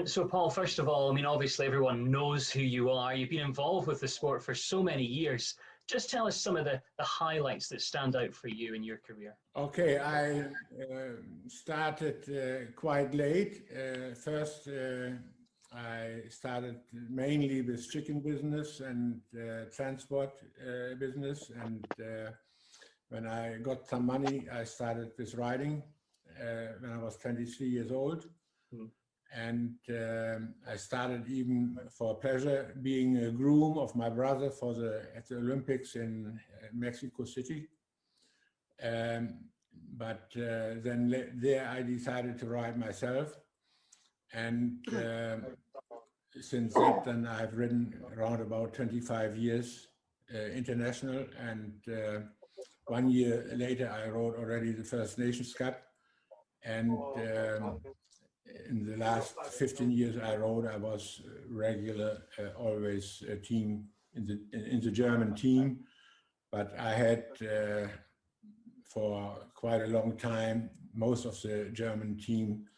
So, Paul, first of all, I mean, obviously everyone knows who you are. You've been involved with the sport for so many years. Just tell us some of the highlights that stand out for you in your career. Okay, I started quite late. First, I started mainly with chicken business and transport business. And when I got some money, I started with riding when I was 23 years old. Mm. And I started even for pleasure being a groom of my brother at the Olympics in Mexico City. But then there I decided to ride myself, and since that then I've ridden around about 25 years international, and 1 year later I rode already the First Nations Cup, and in the last 15 years I was regular, always a team in the German team, but I had for quite a long time, most of the German team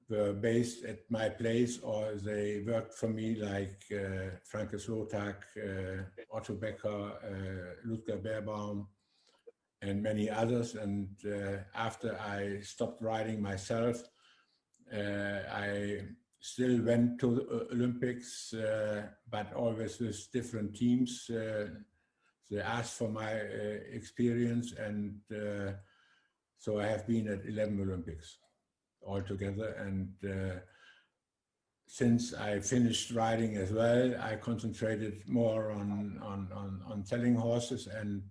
were based at my place, or they worked for me, like Franke Slotak, Otto Becker, Ludger Beerbaum, and many others. And after I stopped riding myself, I still went to the Olympics, but always with different teams. They asked for my experience, and so I have been at 11 Olympics altogether. And since I finished riding as well, I concentrated more on selling horses and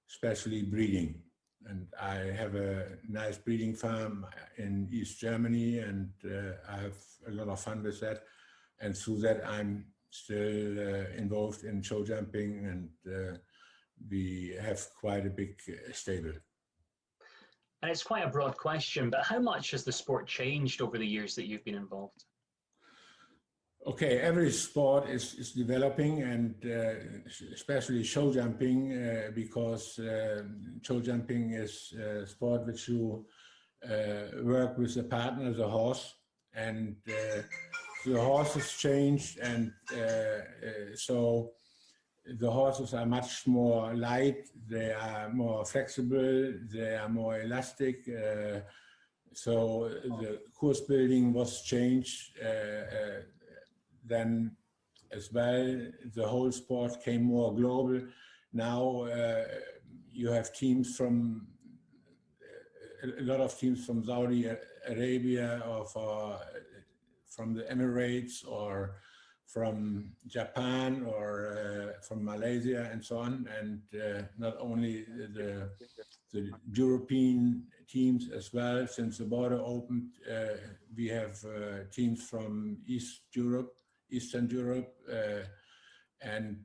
especially breeding. And I have a nice breeding farm in East Germany, and I have a lot of fun with that. And through that, I'm still involved in show jumping, and we have quite a big stable. And it's quite a broad question, but how much has the sport changed over the years that you've been involved? Okay, every sport is developing, and especially show jumping, because show jumping is a sport which you work with a partner, the horse, and the horses changed, and so the horses are much more light, they are more flexible, they are more elastic. So the course building was changed. Then as well, the whole sport came more global. Now you have teams from a lot of teams from Saudi Arabia, or from the Emirates, or from Japan, or from Malaysia, and so on. And not only the European teams as well. Since the border opened, we have teams from Eastern Europe, and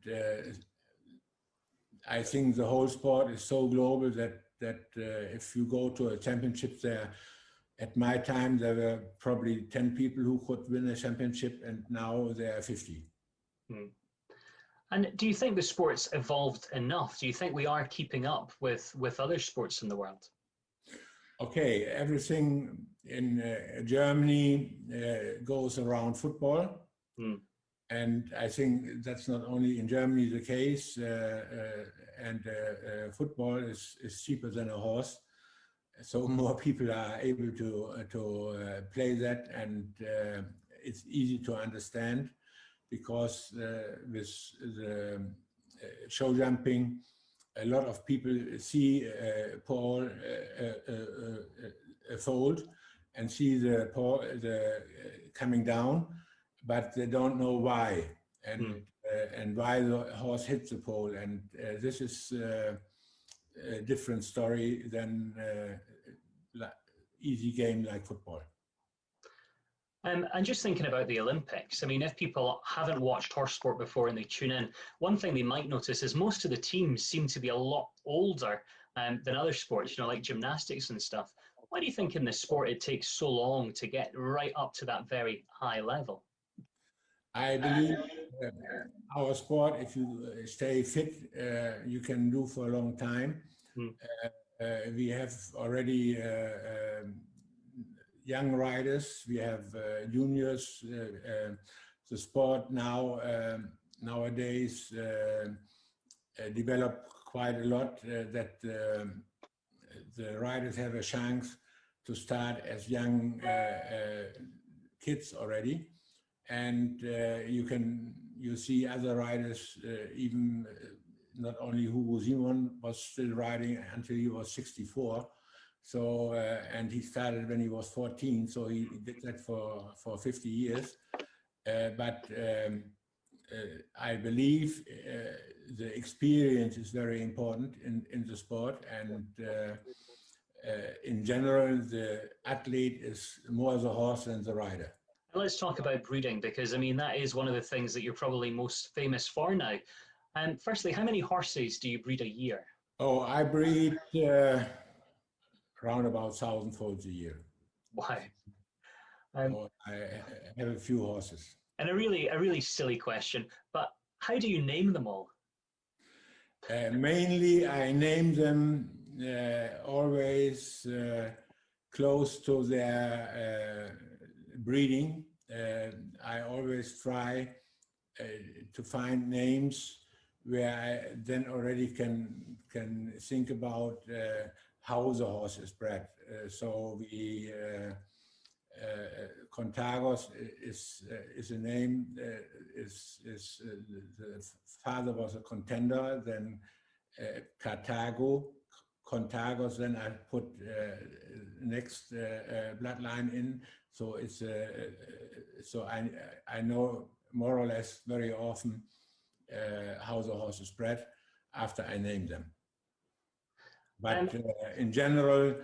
I think the whole sport is so global that if you go to a championship there, at my time there were probably 10 people who could win a championship, and now there are 50. Hmm. And do you think the sport's evolved enough? Do you think we are keeping up with other sports in the world? Okay, everything in Germany goes around football. Mm. And I think that's not only in Germany the case, and football is cheaper than a horse. So more people are able to play that, and it's easy to understand, because with the show jumping, a lot of people see Paul fold and see the Paul coming down, but they don't know why, and why the horse hits the pole, and this is a different story than easy game like football. And just thinking about the Olympics, I mean, if people haven't watched horse sport before and they tune in, one thing they might notice is most of the teams seem to be a lot older than other sports, you know, like gymnastics and stuff. Why do you think in this sport it takes so long to get right up to that very high level? I believe our sport, if you stay fit, you can do for a long time. We have already young riders, we have juniors. The sport now nowadays develop quite a lot that the riders have a chance to start as young kids already, and you see other riders, even not only Hugo Simon was still riding until he was 64. So and he started when he was 14, so he did that for 50 years. But I believe the experience is very important in the sport, and in general, the athlete is more the horse than the rider. Let's talk about breeding, because I mean that is one of the things that you're probably most famous for now. And firstly, how many horses do you breed a year? Oh, I breed around about 1,000 foals a year. Wow. So I have a few horses. And a really silly question, but how do you name them all? Mainly, I name them always close to their breeding. I always try to find names where I then already can think about how the horse is bred. So we Contagos is a name. The father was a contender. Then Cartago, Contagos. Then I put next bloodline in. So it's so I know more or less very often how the horse is bred after I name them. But in general,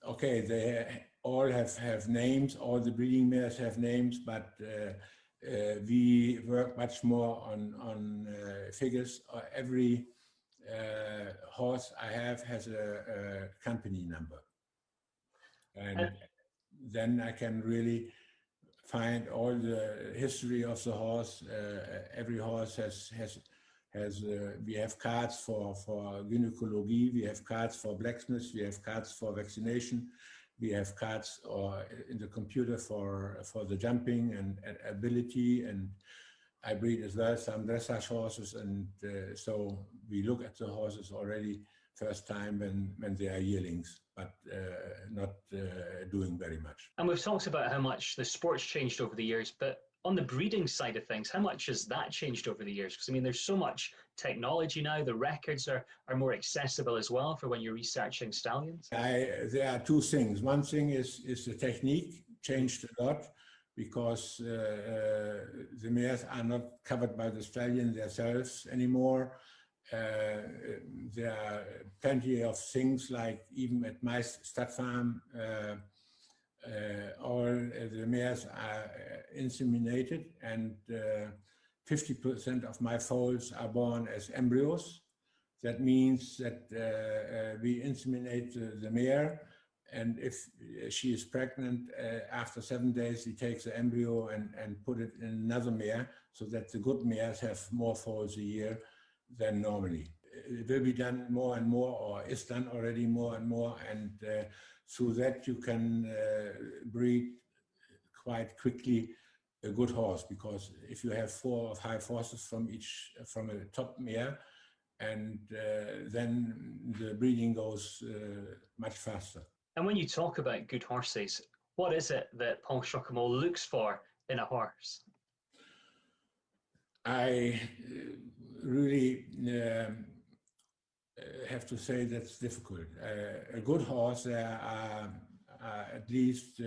okay, they all have names. All the breeding mares have names, but we work much more on figures. Every horse I have has a company number, and then I can really find all the history of the horse. Every horse has we have cards for gynecology, we have cards for blacksmiths, we have cards for vaccination, we have cards in the computer for the jumping and ability, and I breed as well some dressage horses, and so we look at the horses already first time when they are yearlings, but not doing very much. And we've talked about how much the sport's changed over the years, but on the breeding side of things, how much has that changed over the years? Because I mean, there's so much technology now, the records are more accessible as well for when you're researching stallions. There are two things. One thing is the technique changed a lot, because the mares are not covered by the stallion themselves anymore. There are plenty of things, like even at my stud farm, all the mares are inseminated, and 50% of my foals are born as embryos. That means that we inseminate the mare, and if she is pregnant, after 7 days, we take the embryo and put it in another mare, so that the good mares have more foals a year than normally. It will be done more and more, or is done already more and more, and through that you can breed quite quickly a good horse, because if you have 4 or 5 horses from a top mare, and then the breeding goes much faster. And when you talk about good horses, what is it that Paul Schockemöhle looks for in a horse? I really have to say that's difficult. A good horse, there are at least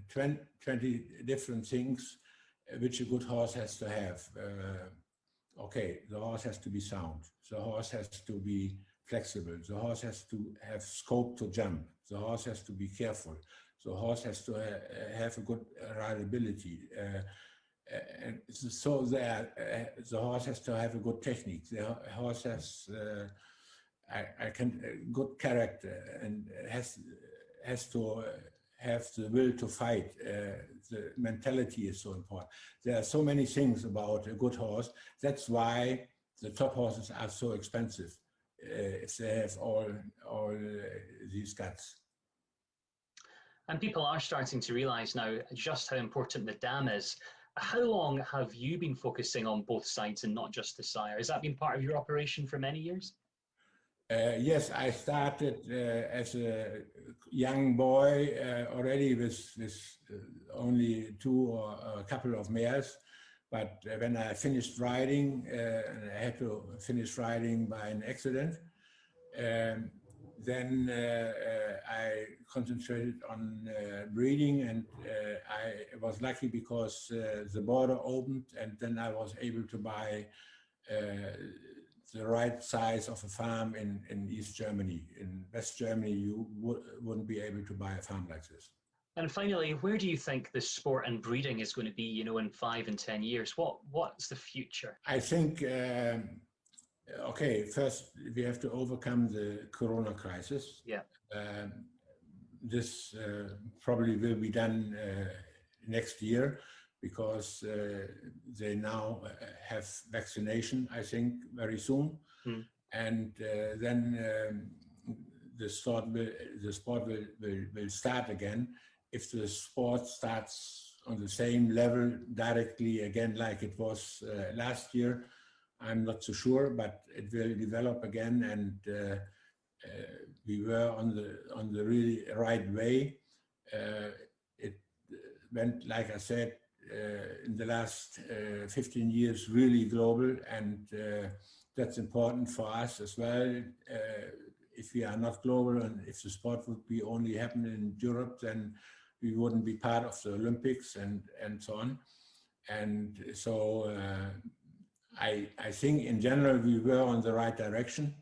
20 different things which a good horse has to have. Okay, the horse has to be sound. The horse has to be flexible. The horse has to have scope to jump. The horse has to be careful. The horse has to have a good rideability. And so the horse has to have a good technique. The horse has good character, and has to have the will to fight. The mentality is so important. There are so many things about a good horse. That's why the top horses are so expensive, if they have all these guts. And people are starting to realise now just how important the dam is. How long have you been focusing on both sides and not just the sire? Has that been part of your operation for many years? Yes, I started as a young boy already with only two or a couple of mares. But when I finished riding, and I had to finish riding by an accident, um, then I concentrated on breeding, and I was lucky because the border opened, and then I was able to buy the right size of a farm in East Germany. In West Germany, you wouldn't be able to buy a farm like this. And finally, where do you think the sport and breeding is going to be, in 5 and 10 years? What's the future? I think, okay, first we have to overcome the Corona crisis. Yeah. This probably will be done next year because they now have vaccination, I think, very soon. Mm. And then the sport will start again. If the sport starts on the same level directly again like it was last year, I'm not so sure, but it will develop again, and we were on the really right way. It went, like I said, in the last 15 years, really global, and that's important for us as well. If we are not global, and if the sport would be only happen in Europe, then we wouldn't be part of the Olympics and so on. And so I think in general we were on the right direction.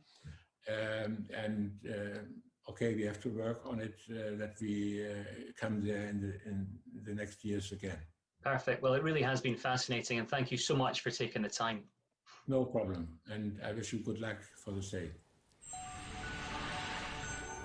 Okay, we have to work on it that we come there in the next years again. Perfect. Well, it really has been fascinating, and thank you so much for taking the time. No problem, and I wish you good luck for the sale.